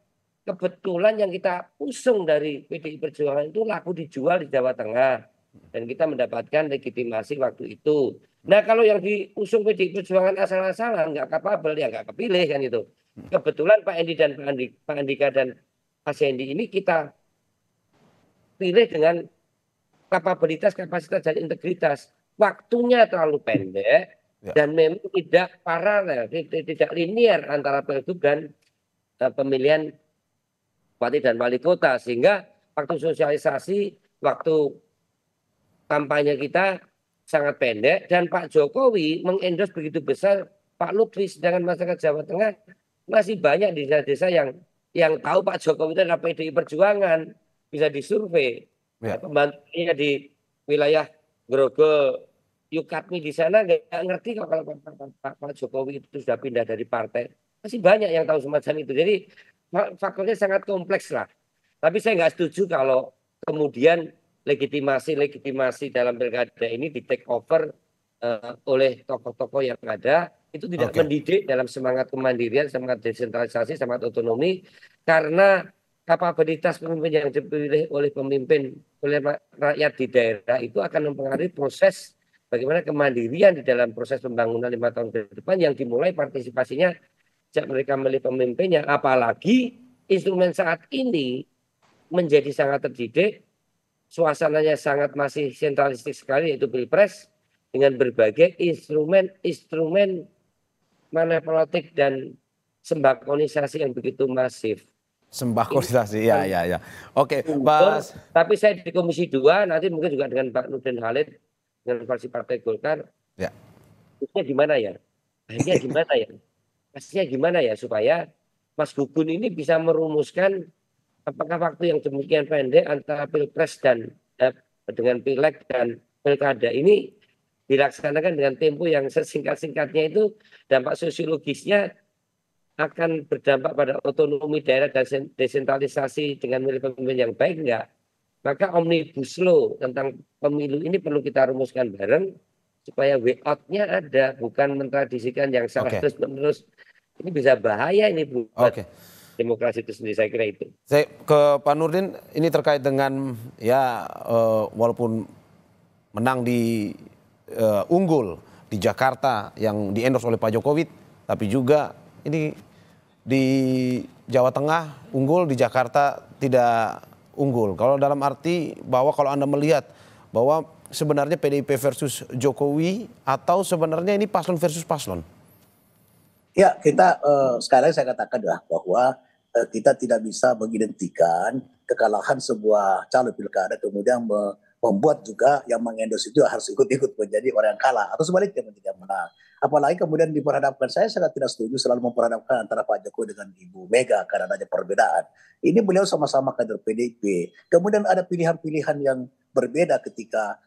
Kebetulan yang kita usung dari PDI Perjuangan itu laku dijual di Jawa Tengah. Dan kita mendapatkan legitimasi waktu itu. Nah, kalau yang diusung PDI Perjuangan asal-asalan, nggak kapabel, ya nggak kepilih kan itu. Kebetulan Pak Endi dan Pak Andika dan Pak Sendi ini kita pilih dengan kapasitas, dan integritas. Waktunya terlalu pendek dan memang tidak paralel, tidak linear antara pilgub dan pemilihan bupati dan wali kota, sehingga waktu sosialisasi, waktu kampanye kita sangat pendek, dan Pak Jokowi mengendorse begitu besar Pak Lutfi, sedangkan masyarakat Jawa Tengah masih banyak di desa-desa yang tahu Pak Jokowi itu adalah PDI Perjuangan, bisa disurvei. Pembantunya di wilayah Grogol, Yukatmi di sana nggak ngerti kalau Pak Jokowi itu sudah pindah dari partai. Masih banyak yang tahu semacam itu. Jadi faktornya sangat kompleks lah. Tapi saya nggak setuju kalau kemudian legitimasi dalam pilkada ini di take over oleh tokoh-tokoh yang ada. Itu tidak mendidik dalam semangat kemandirian, semangat desentralisasi, semangat otonomi. Karena kapabilitas pemimpin yang dipilih oleh rakyat di daerah itu akan mempengaruhi proses bagaimana kemandirian di dalam proses pembangunan 5 tahun ke depan yang dimulai partisipasinya sejak mereka memilih pemimpinnya. Apalagi instrumen saat ini menjadi sangat terdidik, suasananya sangat masih sentralistik sekali, yaitu Pilpres, dengan berbagai instrumen manipulatif dan sembakonisasi yang begitu masif. Sembakonisasi, ya. Oke, Mas. Tapi saya di Komisi 2, nanti mungkin juga dengan Pak Nurdin Halid, dengan fraksi Partai Golkar. Ya. Pastinya gimana ya supaya Mas Gugun ini bisa merumuskan apakah waktu yang demikian pendek antara Pilpres dan dengan Pileg dan Pilkada ini dilaksanakan dengan tempo yang sesingkat-singkatnya, itu dampak sosiologisnya akan berdampak pada otonomi daerah dan desentralisasi dengan milih pemimpin yang baik enggak? Maka omnibus law tentang pemilu ini perlu kita rumuskan bareng supaya way out-nya ada, bukan mentradisikan yang terus-menerus. Ini bisa bahaya ini buat demokrasi itu sendiri, saya kira itu. Saya ke Pak Nurdin, ini terkait dengan walaupun menang di unggul di Jakarta yang di-endorse oleh Pak Jokowi, tapi juga ini di Jawa Tengah unggul, di Jakarta tidak unggul. Kalau dalam arti bahwa kalau Anda melihat bahwa sebenarnya PDIP versus Jokowi atau sebenarnya ini paslon versus paslon? Ya, kita sekali saya katakan bahwa kita tidak bisa mengidentikan kekalahan sebuah calon pilkada kemudian membuat juga yang mengendorse itu harus ikut-ikut menjadi orang yang kalah atau sebaliknya menjadi yang menang. Apalagi kemudian diperhadapkan, saya sangat tidak setuju selalu memperhadapkan antara Pak Jokowi dengan Ibu Mega karena adanya perbedaan. Ini beliau sama-sama kader PDIP. Kemudian ada pilihan-pilihan yang berbeda ketika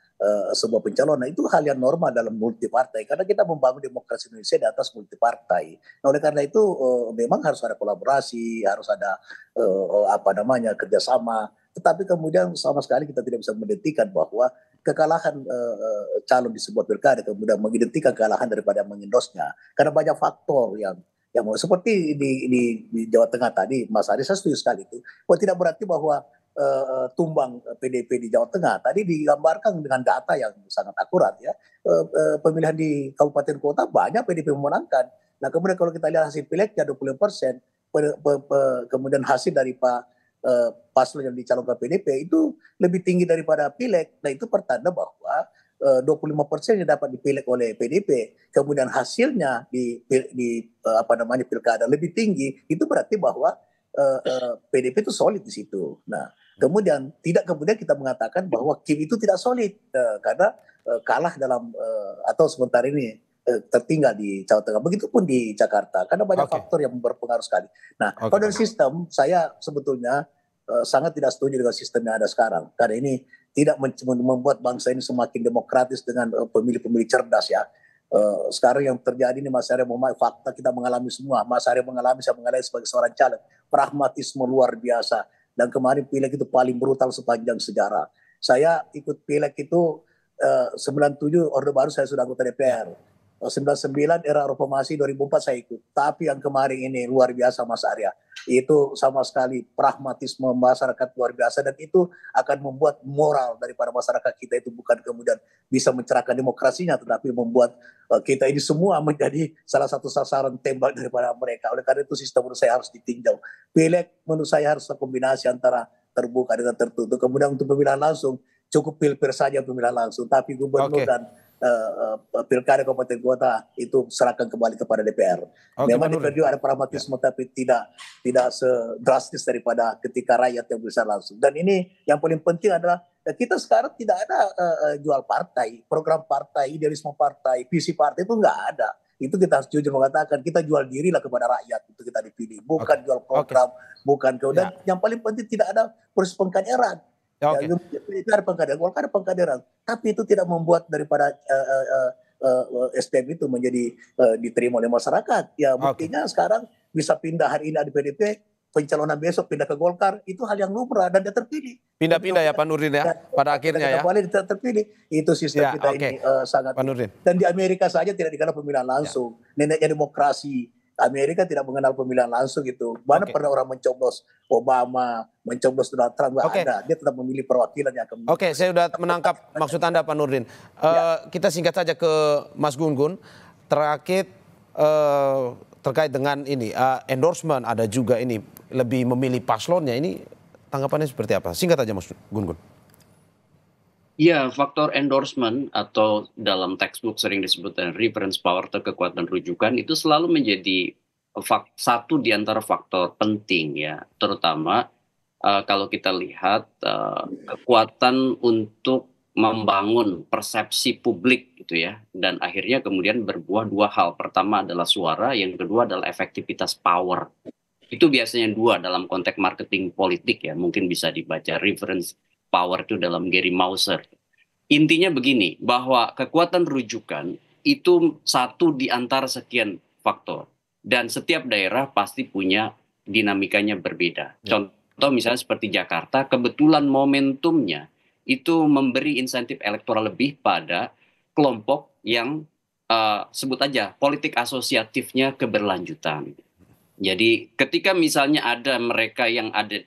sebuah pencalonan, itu hal yang normal dalam multi partai karena kita membangun demokrasi Indonesia di atas multi partai. Nah, oleh karena itu memang harus ada kolaborasi, harus ada kerjasama. Tetapi kemudian sama sekali kita tidak bisa mendetikan bahwa kekalahan calon di sebuah pilkada kemudian mengidentikan kekalahan daripada mengendosnya karena banyak faktor yang seperti di Jawa Tengah tadi, Mas Ari, saya setuju sekali itu. Tidak berarti bahwa tumbang PDIP di Jawa Tengah tadi digambarkan dengan data yang sangat akurat ya. Pemilihan di kabupaten kota banyak PDIP memenangkan. Nah, kemudian kalau kita lihat hasil pileknya 20%, kemudian hasil dari Pak paslon yang dicalonkan PDP itu lebih tinggi daripada pileg. Nah itu pertanda bahwa 25% yang dapat dipilih oleh PDP, kemudian hasilnya di pilkada lebih tinggi, itu berarti bahwa PDP itu solid di situ. Nah kemudian kita mengatakan bahwa Kim itu tidak solid karena kalah dalam atau sementara ini tertinggal di Jawa Tengah. Begitupun di Jakarta karena banyak faktor yang berpengaruh sekali. Nah, kalau dari sistem saya sebetulnya sangat tidak setuju dengan sistem yang ada sekarang karena ini tidak membuat bangsa ini semakin demokratis dengan pemilih-pemilih cerdas ya. Sekarang yang terjadi ini Mas Arya fakta kita mengalami semua. Mas Arya mengalami, saya mengalami sebagai seorang caleg. Pragmatisme luar biasa. Dan kemarin pileg itu paling brutal sepanjang sejarah. Saya ikut pileg itu 97 Orde Baru saya sudah anggota DPR. 99 era reformasi 2004 saya ikut. Tapi yang kemarin ini luar biasa Mas Arya. Itu sama sekali pragmatisme masyarakat luar biasa dan itu akan membuat moral daripada masyarakat kita itu bukan kemudian bisa mencerahkan demokrasinya tetapi membuat kita ini semua menjadi salah satu sasaran tembak daripada mereka. Oleh karena itu sistem menurut saya harus ditinjau. Pileg menurut saya harus kombinasi antara terbuka dengan tertutup. Kemudian untuk pemilihan langsung cukup pilpres saja pemilihan langsung tapi gubernur dan pilkada kabupaten kota itu serahkan kembali kepada DPR. Memang DPR ada pragmatisme tapi tidak sedrastis daripada ketika rakyat yang bisa langsung. Dan ini yang paling penting adalah kita sekarang tidak ada jual partai, program partai, idealisme partai, visi partai itu nggak ada. Itu kita harus jujur mengatakan kita jual dirilah kepada rakyat itu kita dipilih, bukan jual program, bukan kemudian yang paling penting tidak ada proses pengkaderan. Itu ada pengkaderan, Golkar ada pengkaderan, tapi itu tidak membuat daripada SPM itu menjadi diterima oleh masyarakat. Ya buktinya sekarang bisa pindah hari ini ada PDP, pencalonan besok pindah ke Golkar, itu hal yang lumrah dan dia terpilih. Pindah-pindah ya Pak Nurdin ya, pada akhirnya ya. Kembali terpilih, itu sistem kita ini sangat. Pak Nurdin. Dan di Amerika saja tidak dikenal pemilihan langsung, neneknya demokrasi. Amerika tidak mengenal pemilihan langsung gitu. Mana pernah orang mencoblos Obama, mencoblos Donald Trump, nggak ada. Dia tetap memilih perwakilan yang akan. Saya sudah menangkap maksud Anda Pak Nurdin. Kita singkat saja ke Mas Gun-Gun. Terakhir terkait dengan ini endorsement ada juga ini lebih memilih paslonnya ini tanggapannya seperti apa? Singkat aja Mas Gun-Gun. Ya, faktor endorsement atau dalam textbook sering disebut reference power atau kekuatan rujukan itu selalu menjadi satu di antara faktor penting ya, terutama kalau kita lihat kekuatan untuk membangun persepsi publik gitu ya, dan akhirnya kemudian berbuah dua hal. Pertama adalah suara, yang kedua adalah efektivitas power. Itu biasanya dua dalam konteks marketing politik ya, mungkin bisa dibaca reference power itu dalam Gary Mauser. Intinya begini, bahwa kekuatan rujukan itu satu di antara sekian faktor. Dan setiap daerah pasti punya dinamikanya berbeda. Contoh misalnya seperti Jakarta, kebetulan momentumnya itu memberi insentif elektoral lebih pada kelompok yang sebut aja politik asosiatifnya keberlanjutan. Jadi ketika misalnya ada mereka yang ada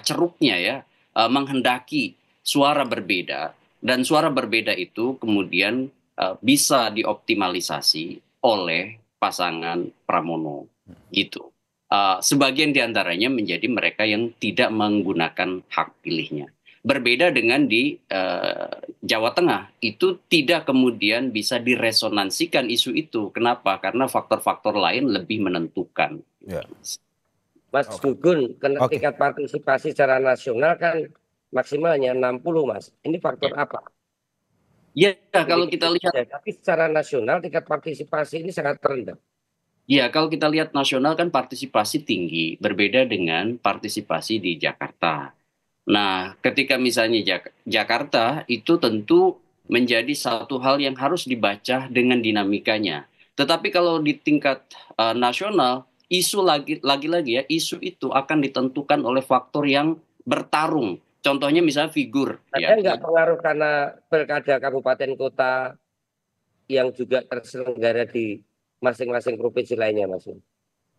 ceruknya ya, menghendaki suara berbeda, dan suara berbeda itu kemudian bisa dioptimalisasi oleh pasangan Pramono gitu. Sebagian diantaranya menjadi mereka yang tidak menggunakan hak pilihnya. Berbeda dengan di Jawa Tengah, itu tidak kemudian bisa diresonansikan isu itu. Kenapa? Karena faktor-faktor lain lebih menentukan. Mas Gun, tingkat partisipasi secara nasional kan maksimalnya 60 Mas. Ini faktor apa? Ya, kalau kita lihat. Tapi secara nasional tingkat partisipasi ini sangat rendah. Ya, kalau kita lihat nasional kan partisipasi tinggi, berbeda dengan partisipasi di Jakarta. Nah, ketika misalnya Jakarta itu tentu menjadi satu hal yang harus dibaca dengan dinamikanya. Tetapi kalau di tingkat nasional, isu lagi-lagi ya, isu itu akan ditentukan oleh faktor yang bertarung. Contohnya misalnya figur. Ada nggak pengaruh karena pilkada kabupaten kota yang juga terselenggara di masing-masing provinsi lainnya, Mas?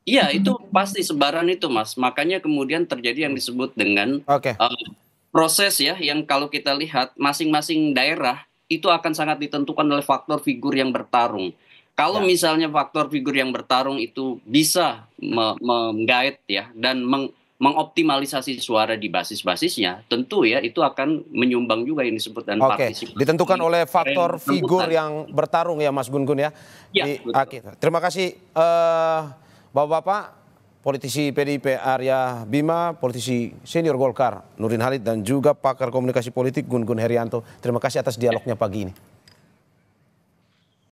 Iya, itu pasti sebaran itu, Mas. Makanya kemudian terjadi yang disebut dengan proses ya, yang kalau kita lihat masing-masing daerah itu akan sangat ditentukan oleh faktor figur yang bertarung. Kalau misalnya faktor figur yang bertarung itu bisa menggait ya dan mengoptimalisasi suara di basis-basisnya, tentu ya itu akan menyumbang juga yang disebut dan partisipasi. Ditentukan oleh faktor figur yang bertarung ya Mas Gun-Gun ya. Ya, terima kasih Bapak-Bapak, politisi PDIP Arya Bima, politisi senior Golkar Nurdin Halid, dan juga pakar komunikasi politik Gun-Gun Herianto. Terima kasih atas dialognya pagi ini.